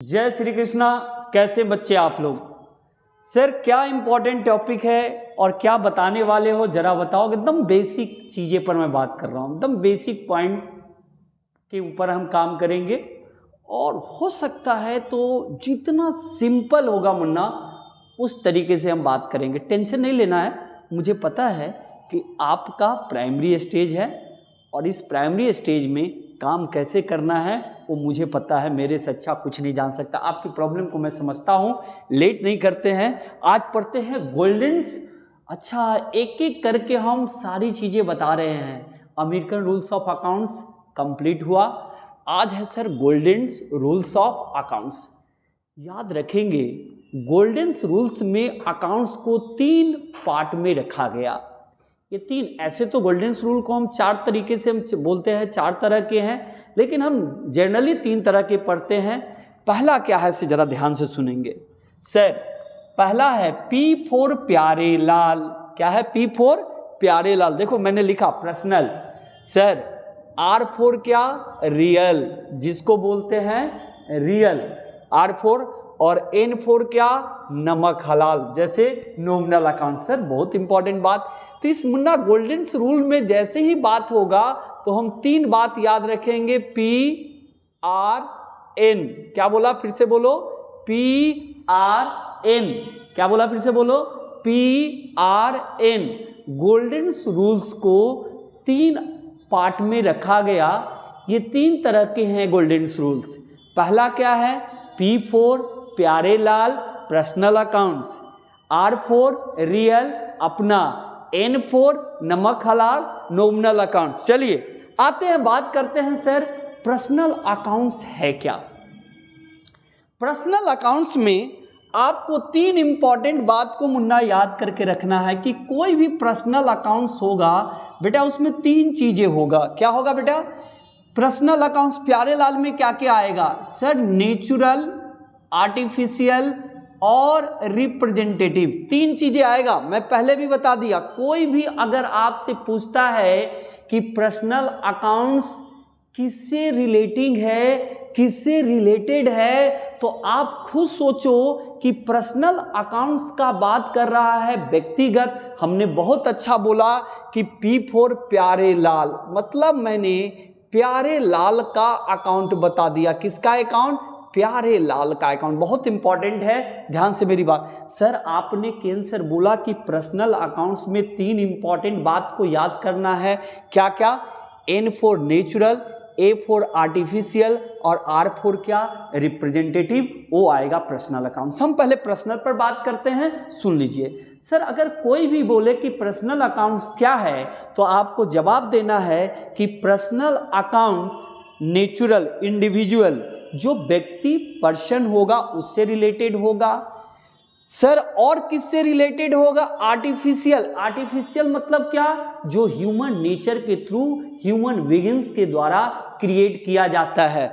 जय श्री कृष्णा। कैसे बच्चे आप लोग? सर क्या इम्पोर्टेंट टॉपिक है और क्या बताने वाले हो जरा बताओ। एकदम बेसिक चीज़ें पर मैं बात कर रहा हूँ, एकदम बेसिक पॉइंट के ऊपर हम काम करेंगे और हो सकता है तो जितना सिंपल होगा मुन्ना उस तरीके से हम बात करेंगे। टेंशन नहीं लेना है, मुझे पता है कि आपका प्राइमरी स्टेज है और इस प्राइमरी स्टेज में काम कैसे करना है वो मुझे पता है, मेरे से अच्छा कुछ नहीं जान सकता। आपकी प्रॉब्लम को मैं समझता हूँ, लेट नहीं करते हैं, आज पढ़ते हैं गोल्डन्स। अच्छा, एक एक करके हम सारी चीज़ें बता रहे हैं। American rules of accounts complete हुआ, आज है सर गोल्डन्स रूल्स ऑफ अकाउंट्स। याद रखेंगे गोल्डन्स रूल्स में अकाउंट्स को 3 पार्ट में रखा गया। ये 3, ऐसे तो गोल्डन्स रूल को हम 4 तरीके से हम बोलते हैं, 4 तरह के हैं, लेकिन हम जनरली 3 तरह के पढ़ते हैं। पहला क्या है से जरा ध्यान से सुनेंगे। सर पहला है P फॉर प्यारे लाल। क्या है P फॉर प्यारे लाल? देखो मैंने लिखा पर्सनल। सर R फॉर क्या? रियल, जिसको बोलते हैं रियल, R फॉर, और N फॉर क्या? नमक हलाल, जैसे नॉमिनल अकाउंट। सर बहुत इंपॉर्टेंट बात। तो इस मुन्ना गोल्डन्स रूल में जैसे ही बात होगा तो हम 3 बात याद रखेंगे, P R N। क्या बोला? फिर से बोलो, P R N। क्या बोला? फिर से बोलो, P R N। गोल्डन्स रूल्स को 3 पार्ट में रखा गया। ये 3 तरह के हैं गोल्डन्स रूल्स। पहला क्या है? P for Pyare Lal, personal accounts, R for real, अपना, N फॉर नमक हलाल, नॉमिनल अकाउंट्स। चलिए आते हैं, बात करते हैं सर पर्सनल अकाउंट्स है क्या। पर्सनल अकाउंट्स में आपको 3 इंपॉर्टेंट बात को मुन्ना याद करके रखना है कि कोई भी पर्सनल अकाउंट्स होगा बेटा उसमें 3 चीजें होगा। क्या होगा बेटा? पर्सनल अकाउंट्स प्यारे लाल में क्या क्या आएगा? सर नेचुरल, आर्टिफिशियल और रिप्रेजेंटेटिव, 3 चीजें आएगा। मैं पहले भी बता दिया, कोई भी अगर आपसे पूछता है कि पर्सनल अकाउंट्स किससे रिलेटिंग है, किससे रिलेटेड है, तो आप खुद सोचो कि पर्सनल अकाउंट्स का बात कर रहा है व्यक्तिगत। हमने बहुत अच्छा बोला कि P फॉर प्यारे लाल, मतलब मैंने प्यारे लाल का अकाउंट बता दिया। किसका अकाउंट? प्यारे लाल का अकाउंट। बहुत इंपॉर्टेंट है, ध्यान से मेरी बात। सर आपने कैंसर बोला कि पर्सनल अकाउंट्स में 3 इंपॉर्टेंट बात को याद करना है। क्या क्या? N for natural, A for artificial और R फॉर क्या? रिप्रेजेंटेटिव। वो आएगा पर्सनल अकाउंट्स। हम पहले पर्सनल पर बात करते हैं, सुन लीजिए। सर अगर कोई भी बोले कि पर्सनल अकाउंट्स क्या है तो आपको जवाब देना है कि पर्सनल अकाउंट्स नेचुरल, इंडिविजुअल, जो व्यक्ति पर्सन होगा उससे रिलेटेड होगा। सर और किससे रिलेटेड होगा? आर्टिफिशियल। आर्टिफिशियल मतलब क्या? जो ह्यूमन नेचर के थ्रू, ह्यूमन बिगिंस के द्वारा क्रिएट किया जाता है।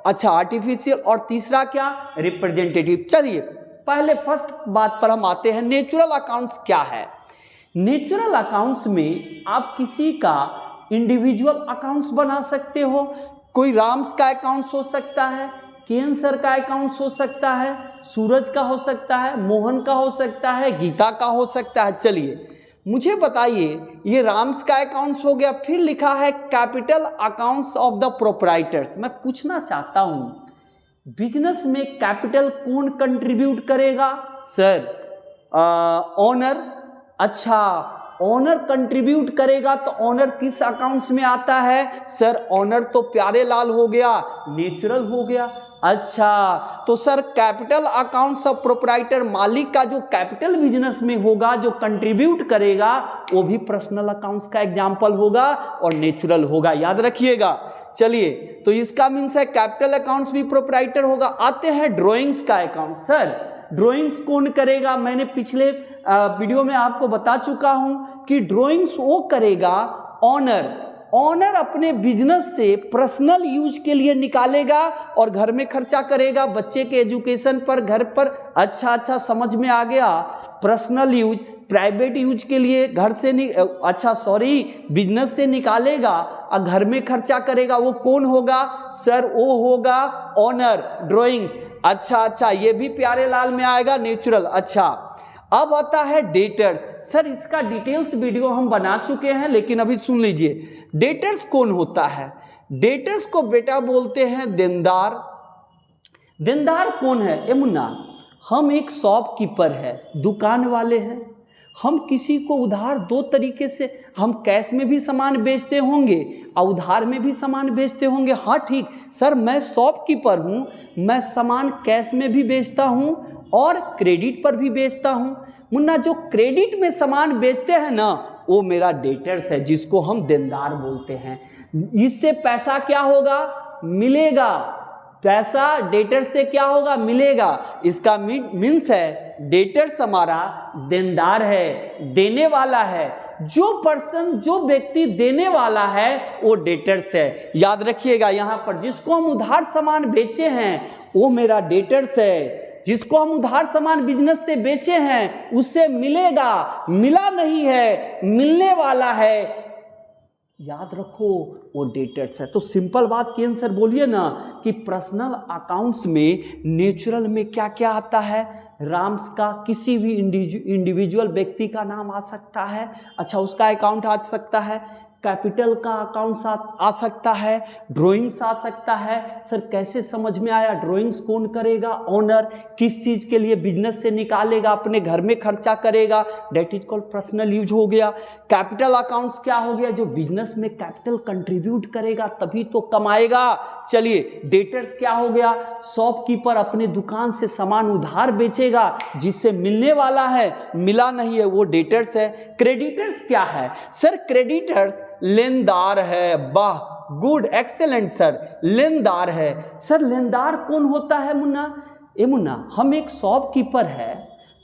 अच्छा, आर्टिफिशियल। और तीसरा क्या? रिप्रेजेंटेटिव। चलिए पहले फर्स्ट बात पर हम आते हैं, नेचुरल अकाउंट्स क्या है। नेचुरल अकाउंट्स में आप किसी का इंडिविजुअल अकाउंट्स बना सकते हो। कोई राम्स का अकाउंट्स हो सकता है, कैंसर का अकाउंट्स हो सकता है, सूरज का हो सकता है, मोहन का हो सकता है, गीता का हो सकता है। चलिए मुझे बताइए, ये राम्स का अकाउंट्स हो गया। फिर लिखा है capital accounts of the proprietors. मैं पूछना चाहता हूं बिजनेस में कैपिटल कौन कंट्रीब्यूट करेगा? Sir owner. अच्छा, ओनर कंट्रीब्यूट करेगा तो ओनर किस अकाउंट्स में आता है? सर ओनर तो प्यारे लाल हो गया, नेचुरल हो गया। अच्छा, तो sir capital accounts of proprietor, मालिक का जो कैपिटल बिजनेस में होगा, जो कंट्रीब्यूट करेगा, वो भी पर्सनल अकाउंट्स का एग्जाम्पल होगा और नेचुरल होगा, याद रखिएगा। चलिए, तो इसका मीन्स है कैपिटल अकाउंट्स भी प्रोप्राइटर होगा। आते हैं ड्रॉइंग्स का अकाउंट। सर ड्रॉइंग्स कौन करेगा? मैंने पिछले वीडियो में आपको बता चुका हूं कि ड्रॉइंग्स वो करेगा ओनर। ओनर अपने बिजनेस से पर्सनल यूज के लिए निकालेगा और घर में खर्चा करेगा, बच्चे के एजुकेशन पर, घर पर। अच्छा, समझ में आ गया। पर्सनल यूज प्राइवेट यूज के लिए घर से बिजनेस से निकालेगा और घर में खर्चा करेगा, वो कौन होगा सर? वो होगा ऑनर, ड्राइंग्स। अच्छा, ये भी प्यारे लाल में आएगा, नेचुरल। अच्छा, अब आता है डेटर्स। सर इसका डिटेल्स वीडियो हम बना चुके हैं, लेकिन अभी सुन लीजिए डेटर्स कौन होता है। डेटर्स को बेटा बोलते हैं देनदार। देनदार कौन है? ए मुन्ना, हम एक शॉपकीपर है, दुकान वाले हैं, हम किसी को उधार दो तरीके से, हम कैश में भी सामान बेचते होंगे और उधार में भी सामान बेचते होंगे। हाँ ठीक सर, मैं शॉपकीपर हूँ, मैं सामान कैश में भी बेचता हूँ और क्रेडिट पर भी बेचता हूँ। मुन्ना, जो क्रेडिट में सामान बेचते हैं ना, वो मेरा डेटर्स है, जिसको हम देनदार बोलते हैं। इससे पैसा क्या होगा? मिलेगा। पैसा डेटर से क्या होगा? मिलेगा। इसका मीन्स है डेटर्स हमारा देनदार है, देने वाला है। जो पर्सन, जो व्यक्ति देने वाला है वो डेटर्स है। याद रखिएगा यहाँ पर, जिसको हम उधार सामान बेचे हैं वो मेरा डेटर्स है। जिसको हम उधार सामान बिजनेस से बेचे हैं उससे मिलेगा, मिला नहीं है, मिलने वाला है, याद रखो वो डेटर्स है। तो सिंपल बात की आंसर बोलिए ना कि पर्सनल अकाउंट्स में नेचुरल में क्या क्या आता है? राम्स का किसी भी इंडिविजुअल व्यक्ति का नाम आ सकता है। अच्छा, उसका अकाउंट आ सकता है, कैपिटल का अकाउंट्स आ सकता है, ड्राइंग्स आ सकता है। सर कैसे समझ में आया? ड्राइंग्स कौन करेगा? ऑनर। किस चीज़ के लिए? बिजनेस से निकालेगा, अपने घर में खर्चा करेगा, that is called personal use हो गया। कैपिटल अकाउंट्स क्या हो गया? जो बिजनेस में कैपिटल कंट्रीब्यूट करेगा तभी तो कमाएगा। चलिए, डेटर्स क्या हो गया? शॉपकीपर अपने दुकान से सामान उधार बेचेगा, जिससे मिलने वाला है, मिला नहीं है, वो डेटर्स है। क्रेडिटर्स क्या है? सर क्रेडिटर्स लेनदार है। वाह, गुड, एक्सेलेंट सर, लेनदार है। सर लेनदार कौन होता है मुन्ना? ए मुन्ना, हम एक शॉपकीपर है,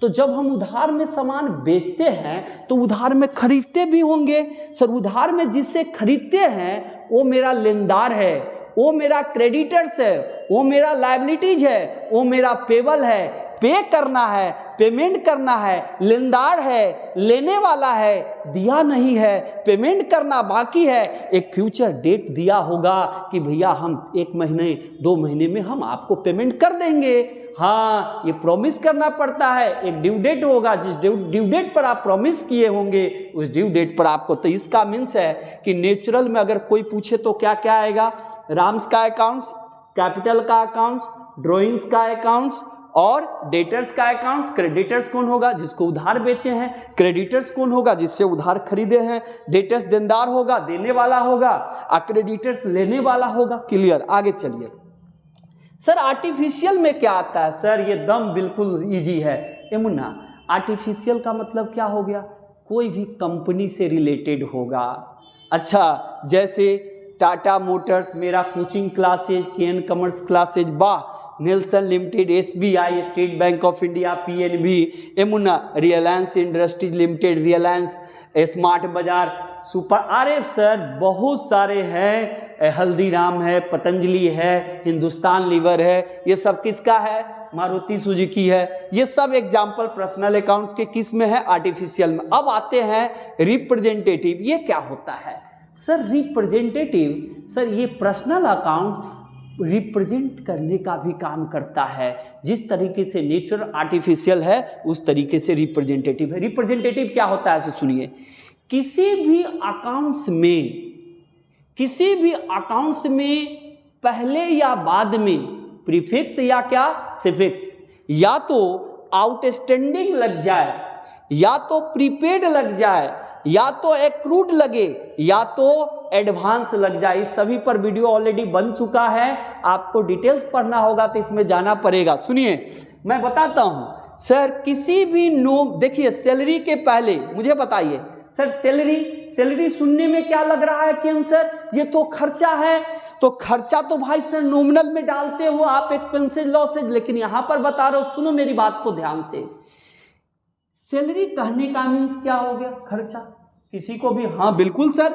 तो जब हम उधार में सामान बेचते हैं तो उधार में खरीदते भी होंगे। सर उधार में जिससे खरीदते हैं वो मेरा लेनदार है, वो मेरा क्रेडिटर्स है, वो मेरा लायबिलिटीज है, वो मेरा पेबल है। पे करना है, पेमेंट करना है, लेनदार है, लेने वाला है, दिया नहीं है, पेमेंट करना बाकी है। एक फ्यूचर डेट दिया होगा कि भैया हम 1 महीने 2 महीने में हम आपको पेमेंट कर देंगे। हाँ, ये प्रॉमिस करना पड़ता है। एक ड्यू डेट होगा, जिस ड्यू डेट पर आप प्रॉमिस किए होंगे उस ड्यू डेट पर आपको। तो इसका मीन्स है कि नेचुरल में अगर कोई पूछे तो क्या क्या आएगा? राम्स का अकाउंट्स, कैपिटल का अकाउंट्स, ड्राइंग्स का अकाउंट्स और डेटर्स का अकाउंट्स। क्रेडिटर्स कौन होगा? जिसको उधार बेचे हैं। क्रेडिटर्स कौन होगा? जिससे उधार खरीदे हैं। डेटर्स देनदार होगा, देने वाला होगा, और क्रेडिटर्स लेने वाला होगा। क्लियर? आगे चलिए। सर आर्टिफिशियल में क्या आता है? सर ये दम बिल्कुल इजी है। ए मुन्ना, आर्टिफिशियल का मतलब क्या हो गया? कोई भी कंपनी से रिलेटेड होगा। अच्छा, जैसे टाटा मोटर्स, मेरा coaching classes, KN Commerce Classes, वाह, Nelson Limited, SBI, State Bank of India, PNB, एमुना, Reliance Industries Limited, Reliance, Smart Bazaar, super. अरे सर बहुत सारे हैं, हल्दीराम है, पतंजलि है, हिंदुस्तान लीवर है। ये सब किसका है? मारुति सुजुकी है। ये सब एग्जाम्पल पर्सनल अकाउंट्स के किस में है? आर्टिफिशियल में। अब आते हैं रिप्रेजेंटेटिव। ये क्या होता है? सर रिप्रेजेंटेटिव, सर ये पर्सनल अकाउंट रिप्रेजेंट करने का भी काम करता है। जिस तरीके से नेचुरल आर्टिफिशियल है उस तरीके से रिप्रेजेंटेटिव है। रिप्रेजेंटेटिव क्या होता है? ऐसे सुनिए, किसी भी अकाउंट्स में पहले या बाद में प्रीफिक्स या क्या सफिक्स, या तो आउटस्टैंडिंग लग जाए, या तो प्रीपेड लग जाए, या तो एक्रूड लगे, या तो एडवांस लग जाए। इस सभी पर वीडियो ऑलरेडी बन चुका है, आपको डिटेल्स पढ़ना होगा तो इसमें जाना पड़ेगा। सुनिए मैं बताता हूं। सर किसी भी देखिए, सैलरी के पहले मुझे बताइए सर, सैलरी सुनने में क्या लग रहा है कि आंसर ये तो खर्चा है। तो खर्चा तो भाई सर नॉमिनल में डालते हो आप, एक्सपेंसेस लॉसेज, लेकिन यहां पर बता रहे हो, सुनो मेरी बात को ध्यान से। सैलरी कहने का मीन्स क्या हो गया? खर्चा। किसी को भी, हाँ बिल्कुल सर,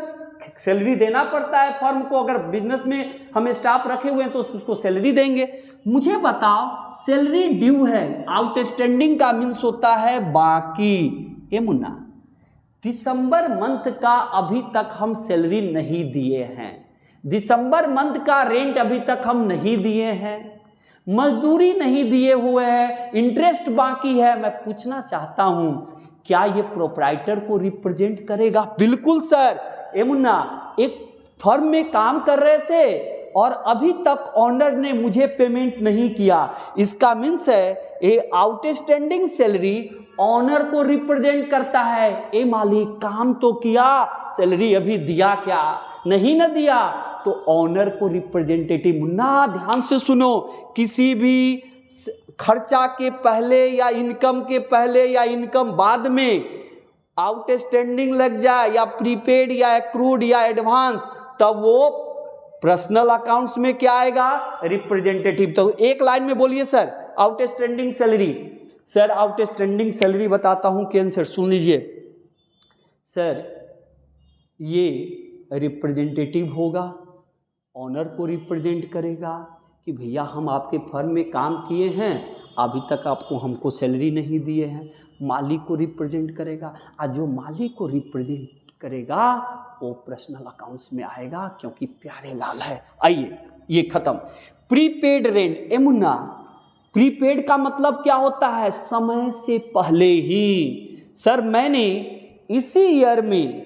सैलरी देना पड़ता है फर्म को। अगर बिजनेस में हम स्टाफ रखे हुए हैं तो उसको सैलरी देंगे। मुझे बताओ, सैलरी ड्यू है, आउटस्टैंडिंग का मीन्स होता है बाकी। ए मुन्ना, दिसंबर मंथ का अभी तक हम सैलरी नहीं दिए हैं, दिसंबर मंथ का रेंट अभी तक हम नहीं दिए हैं, मजदूरी नहीं दिए हुए हैं, इंटरेस्ट बाकी है। मैं पूछना चाहता हूं क्या ये प्रोप्राइटर को रिप्रेजेंट करेगा? बिल्कुल सर। ए मुन्ना, एक फर्म में काम कर रहे थे और अभी तक ऑनर ने मुझे पेमेंट नहीं किया, इसका मीन्स है ये आउटस्टैंडिंग सैलरी ऑनर को रिप्रेजेंट करता है। ए मालिक, काम तो किया, सैलरी अभी दिया क्या? नहीं ना दिया, तो ऑनर को रिप्रेजेंटेटिव। मुन्ना ध्यान से सुनो, किसी भी खर्चा के पहले या इनकम के पहले या इनकम बाद में आउटस्टैंडिंग लग जाए या प्रीपेड या एक्रूड या एडवांस, तब वो पर्सनल अकाउंट्स में क्या आएगा? रिप्रेजेंटेटिव। तो एक लाइन में बोलिए sir, outstanding salary. Sir outstanding salary बताता हूं कि आंसर सुन लीजिए सर, ये रिप्रेजेंटेटिव होगा, ऑनर को रिप्रेजेंट करेगा कि भैया हम आपके फर्म में काम किए हैं, अभी तक आपको हमको सैलरी नहीं दिए हैं। मालिक को रिप्रेजेंट करेगा, और जो मालिक को रिप्रेजेंट करेगा वो पर्सनल अकाउंट्स में आएगा, क्योंकि प्यारे लाल है। आइए, ये खत्म। Prepaid rent. ए मुन्ना, प्रीपेड का मतलब क्या होता है? समय से पहले ही। सर मैंने इसी ईयर में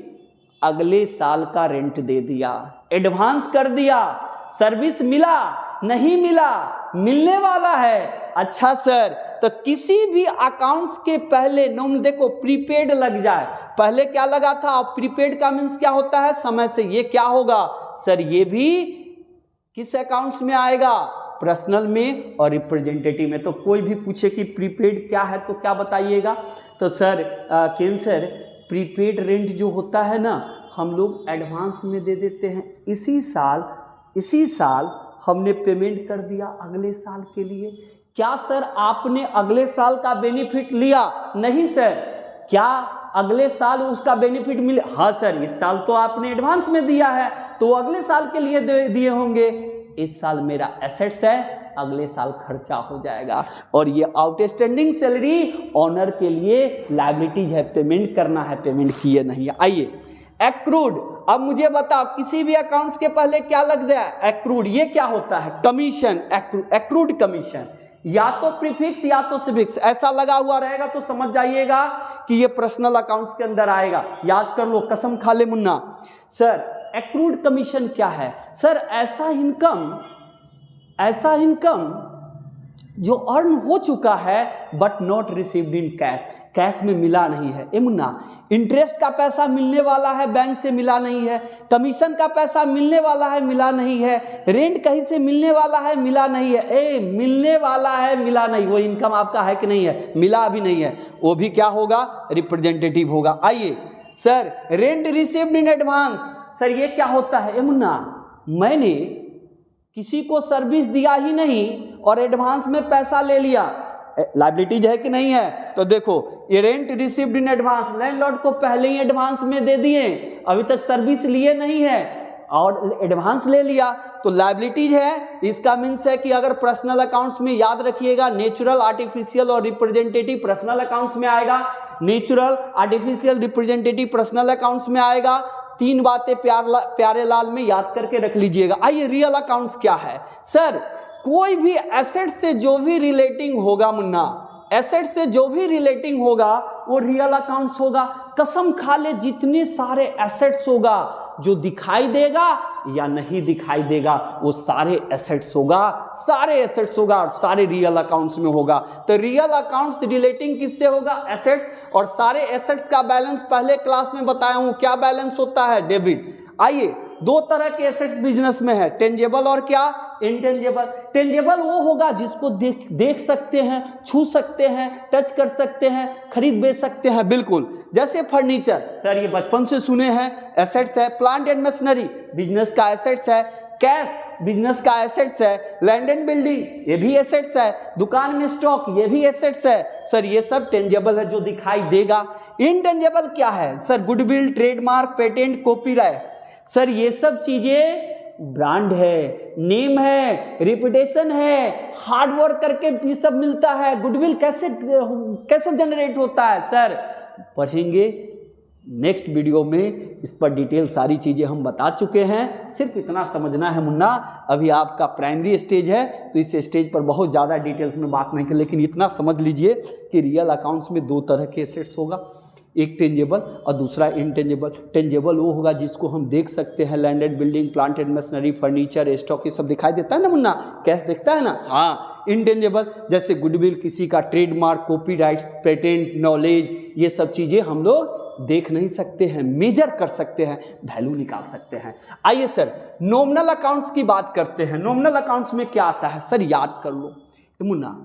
अगले साल का रेंट दे दिया, एडवांस कर दिया, सर्विस मिला नहीं मिला, मिलने वाला है। अच्छा सर, तो किसी भी अकाउंट्स के पहले देखो प्रीपेड लग जाए, पहले क्या लगा था, अब प्रीपेड का मीन्स क्या होता है? समय से। ये क्या होगा सर? ये भी किस अकाउंट्स में आएगा? पर्सनल में और रिप्रेजेंटेटिव में। तो कोई भी पूछे कि प्रीपेड क्या है तो क्या बताइएगा? तो सर कैंसर, प्रीपेड रेंट जो होता है ना, हम लोग एडवांस में दे देते हैं, इसी साल हमने पेमेंट कर दिया अगले साल के लिए। क्या सर आपने अगले साल का बेनिफिट लिया? नहीं सर। क्या अगले साल उसका बेनिफिट मिले? हाँ सर, इस साल तो आपने एडवांस में दिया है तो अगले साल के लिए दिए होंगे। इस साल मेरा एसेट्स है, अगले साल खर्चा हो जाएगा। और ये आउटस्टैंडिंग सैलरी ऑनर के लिए लायबिलिटीज है, पेमेंट करना है, पेमेंट किए नहीं है। आइए, एक्रूड। अब मुझे बताओ किसी भी अकाउंट्स के पहले क्या लग जाए? एक्रूड। ये क्या होता है? कमीशन। एक्रूड कमीशन, या तो प्रीफिक्स या तो सफिक्स, ऐसा लगा हुआ रहेगा तो समझ जाइएगा कि ये पर्सनल अकाउंट्स के अंदर आएगा। याद कर लो, कसम खा ले मुन्ना। सर एक्रूड कमीशन क्या है? सर ऐसा इनकम जो अर्न हो चुका है but not received in cash, cash में मिला नहीं है। ए मुन्ना, इंटरेस्ट का पैसा मिलने वाला है, बैंक से मिला नहीं है, कमीशन का पैसा मिलने वाला है, मिला नहीं है, रेंट कहीं से मिलने वाला है, मिला नहीं है। ए मिलने वाला है, मिला नहीं, वो इनकम आपका है कि नहीं है? मिला भी नहीं है, वो भी क्या होगा? रिप्रेजेंटेटिव होगा। आइए sir, rent received in advance. Sir ये क्या होता है? ए मुन्ना, मैंने किसी को सर्विस दिया ही नहीं और एडवांस में पैसा ले लिया, लायबिलिटीज है कि नहीं है? तो देखो, ये rent received in advance, landlord को पहले ही एडवांस में दे दिए, अभी तक सर्विस लिए नहीं है और एडवांस ले लिया, तो लायबिलिटीज है। इसका मीन्स है कि अगर पर्सनल अकाउंट्स में, याद रखिएगा, नेचुरल, आर्टिफिशियल और रिप्रेजेंटेटिव पर्सनल अकाउंट्स में आएगा, natural, artificial, representative personal accounts में आएगा। तीन बातें प्यारे लाल में याद करके रख लीजिएगा। आइए, रियल अकाउंट्स क्या है? सर कोई भी एसेट से जो भी रिलेटिंग होगा मुन्ना, एसेट से जो भी रिलेटिंग होगा वो रियल अकाउंट्स होगा। कसम खा ले, जितने सारे एसेट्स होगा, जो दिखाई देगा या नहीं दिखाई देगा, वो सारे एसेट्स होगा, सारे एसेट्स होगा और सारे रियल अकाउंट्स में होगा। तो रियल अकाउंट्स रिलेटिंग किससे होगा? एसेट्स। और सारे एसेट्स का बैलेंस पहले क्लास में बताया हूं, क्या बैलेंस होता है? डेबिट। आइए, दो तरह के एसेट्स बिजनेस में है, टेंजेबल और क्या? इंटेंजेबल। टेंजेबल वो होगा जिसको देख सकते हैं, छू सकते हैं, टच कर सकते हैं, खरीद बेच सकते हैं। बिल्कुल, जैसे फर्नीचर, सर ये बचपन से सुने हैं, एसेट्स है। प्लांट एंड मशीनरी बिजनेस का एसेट्स है। कैश बिजनेस का एसेट्स है। लैंड एंड बिल्डिंग, ये भी एसेट्स है। दुकान में स्टॉक, ये भी एसेट्स है। सर ये सब टेंजेबल है, जो दिखाई देगा। इनटेंजेबल क्या है? Sir goodwill, trademark, patent, copyright. Sir ये सब चीजें ब्रांड है, नेम है, रिपुटेशन है, हार्ड वर्क करके ये सब मिलता है। गुडविल कैसे जनरेट होता है? सर पढ़ेंगे नेक्स्ट वीडियो में, इस पर डिटेल सारी चीज़ें हम बता चुके हैं। सिर्फ इतना समझना है मुन्ना, अभी आपका प्राइमरी स्टेज है तो इस स्टेज पर बहुत ज़्यादा डिटेल्स में बात नहीं कर, लेकिन इतना समझ लीजिए कि रियल अकाउंट्स में 2 तरह के एसेट्स होगा, एक टेंजेबल और दूसरा इनटेंजेबल। टेंजेबल वो होगा जिसको हम देख सकते हैं, landed building, plant and machinery, furniture, stock, ये सब दिखाई देता है ना मुन्ना, कैश दिखता है ना। हाँ, इनटेंजेबल जैसे गुडविल, किसी का ट्रेडमार्क, कॉपीराइट्स, पेटेंट, नॉलेज, ये सब चीज़ें हम लोग देख नहीं सकते हैं, मेजर कर सकते हैं, वैल्यू निकाल सकते हैं। आइए सर नॉमिनल अकाउंट्स की बात करते हैं। नॉमिनल अकाउंट्स में क्या आता है सर, याद कर लो मुन्ना,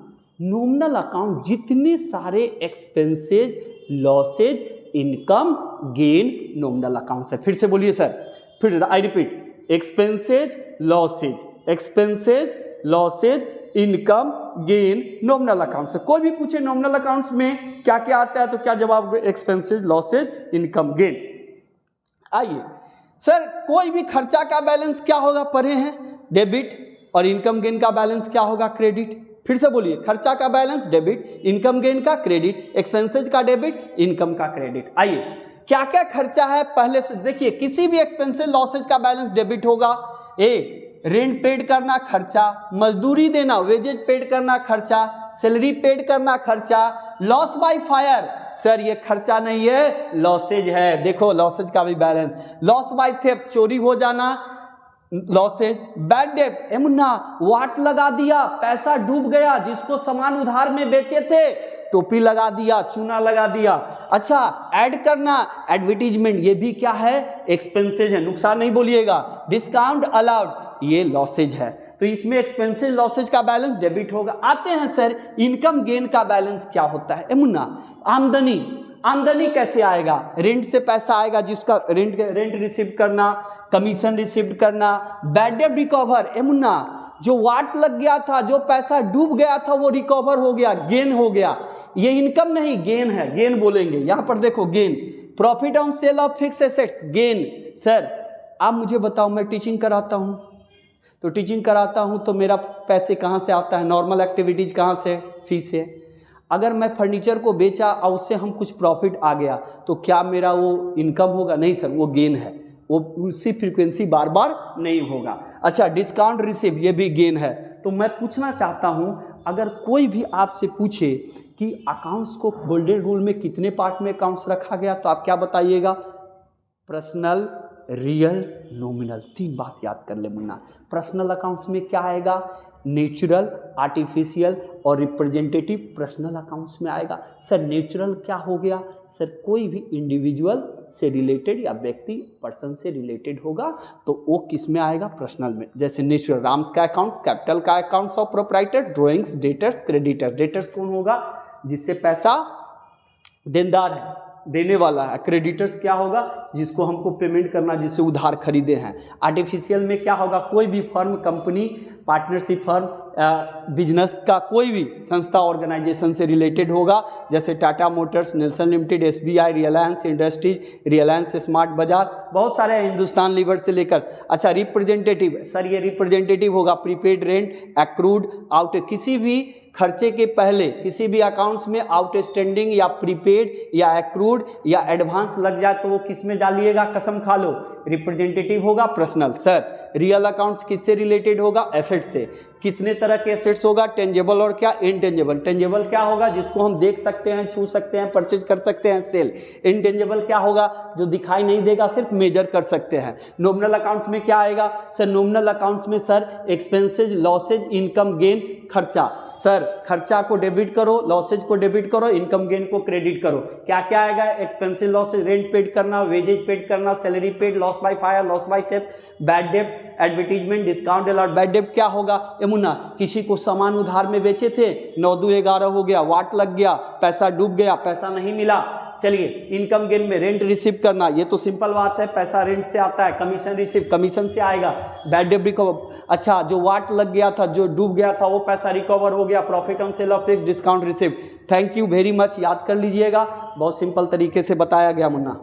नॉमिनल अकाउंट जितने सारे expenses, losses, income, gain nominal accounts है। फिर से बोलिए सर, फिर I repeat, expenses, losses, expenses, losses, income, gain nominal account से। कोई भी पूछे नॉमिनल अकाउंट्स में क्या क्या आता है तो क्या जवाब, एक्सपेंसेस, लॉसेज, इनकम, गेन। आइए सर, कोई भी खर्चा का बैलेंस क्या होगा, पढ़े हैं, डेबिट, और इनकम गेन का बैलेंस क्या होगा, क्रेडिट। फिर से बोलिए, खर्चा का बैलेंस डेबिट, इनकम गेन का क्रेडिट, एक्सपेंसेज का डेबिट, इनकम का क्रेडिट। आइए क्या क्या खर्चा है पहले से देखिए, किसी भी एक्सपेंसेज, लॉसेज का बैलेंस डेबिट होगा। ए, रेंट पेड करना खर्चा, मजदूरी देना, वेजेज पेड करना खर्चा, सैलरी पेड करना खर्चा। लॉस बाय फायर सर ये खर्चा नहीं है, लॉसेज है। देखो लॉसेज का भी बैलेंस, लॉस बाय थेफ्ट, चोरी हो जाना, लॉसेज। बैड डेट, ए मुन्ना वाट लगा दिया, पैसा डूब गया, जिसको सामान उधार में बेचे थे टोपी लगा दिया, चूना लगा दिया। अच्छा, ऐड करना, एडवर्टीजमेंट, ये भी क्या है, एक्सपेंसेज है, नुकसान नहीं बोलिएगा। डिस्काउंट अलाउड, ये लॉसेज है। तो इसमें एक्सपेंसेज, लॉसेज का बैलेंस डेबिट होगा। आते हैं सर इनकम गेन का बैलेंस क्या होता है, ए मुन्ना, आमदनी, आमदनी कैसे आएगा, रेंट से पैसा आएगा, जिसका रेंट रिसीव करना, कमीशन रिसीव करना। बैड डेट रिकवर, ए मुन्ना जो वाट लग गया था, जो पैसा डूब गया था वो रिकवर हो गया, गेन हो गया। ये इनकम नहीं, गेन है, गेन बोलेंगे। यहां पर देखो gain, profit on sale of fix assets, gain. Sir आप मुझे बताओ, मैं टीचिंग कराता हूं तो टीचिंग कराता हूं तो मेरा पैसे कहां से आता है, नॉर्मल एक्टिविटीज कहां से, फीस से। अगर मैं फर्नीचर को बेचा और उससे हम कुछ प्रॉफिट आ गया तो क्या मेरा वो इनकम होगा, नहीं सर, वो गेन है, वो उसी फ्रीक्वेंसी बार बार नहीं होगा। अच्छा, डिस्काउंट रिसीव, ये भी गेन है। तो मैं पूछना चाहता हूं, अगर कोई भी आपसे पूछे कि अकाउंट्स को गोल्डन रूल में कितने पार्ट में अकाउंट्स रखा गया, तो आप क्या बताइएगा, पर्सनल, रियल, नॉमिनल। 3 बात याद कर ले मुन्ना। पर्सनल अकाउंट्स में क्या आएगा, नेचुरल, आर्टिफिशियल और रिप्रेजेंटेटिव पर्सनल अकाउंट्स में आएगा। सर नेचुरल क्या हो गया, सर कोई भी इंडिविजुअल से रिलेटेड या व्यक्ति, पर्सन से रिलेटेड होगा तो वो किस में आएगा, पर्सनल में। जैसे नेचुरल, राम्स का अकाउंट्स, कैपिटल का accounts of proprietor, drawings, debtors, creditor. Debtors कौन होगा, जिससे पैसा देनदार है, देने वाला है। क्रेडिटर्स क्या होगा, जिसको हमको पेमेंट करना, जिससे उधार खरीदे हैं। आर्टिफिशियल में क्या होगा, कोई भी firm, company, partnership firm, business का कोई भी संस्था, ऑर्गेनाइजेशन से रिलेटेड होगा, जैसे Tata Motors, Nelson Limited, SBI, Reliance industries, Reliance Smart बाजार, बहुत सारे हैं, हिंदुस्तान लीवर से लेकर। अच्छा, रिप्रेजेंटेटिव, सर ये रिप्रेजेंटेटिव होगा, प्रीपेड रेंट, एक्रूड, आउट, किसी भी खर्चे के पहले किसी भी अकाउंट्स में आउटस्टैंडिंग या प्रीपेड या एक्रूड या एडवांस लग जाए तो वो किस में डालिएगा, कसम खा लो, रिप्रेजेंटेटिव होगा, पर्सनल। सर रियल अकाउंट्स किससे रिलेटेड होगा, एसेट से। कितने तरह के एसेट्स होगा, टेंजेबल और क्या, इनटेंजेबल। टेंजेबल क्या होगा, जिसको हम देख सकते हैं, छू सकते हैं, परचेज कर सकते हैं, सेल। इनटेंजेबल क्या होगा, जो दिखाई नहीं देगा, सिर्फ मेजर कर सकते हैं। नॉमिनल अकाउंट्स में क्या आएगा, सर नॉमिनल अकाउंट्स में sir expenses, losses, income gain, खर्चा। सर खर्चा को डेबिट करो, लॉसेज को डेबिट करो, इनकम गेन को क्रेडिट करो। क्या क्या आएगा, एक्सपेंसिव, लॉसेज, रेंट पेड करना, वेजेज पेड करना, salary paid, loss by fire, loss by theft, bad debt, advertisement, discount allowed. Bad debt क्या होगा, मुन्ना किसी को सामान उधार में बेचे थे, 9-2-11 हो गया, वाट लग गया, पैसा डूब गया, पैसा नहीं मिला। चलिए, इनकम गेन में रेंट रिसीव करना, ये तो सिंपल बात है, पैसा रेंट से आता है। कमीशन रिसीव, कमीशन से आएगा। बैड डेट रिकवर, अच्छा जो वाट लग गया था, जो डूब गया था, वो पैसा रिकवर हो गया। Profit on sale of discount receive. Thank you very much, याद कर लीजिएगा, बहुत सिंपल तरीके से बताया गया मुन्ना।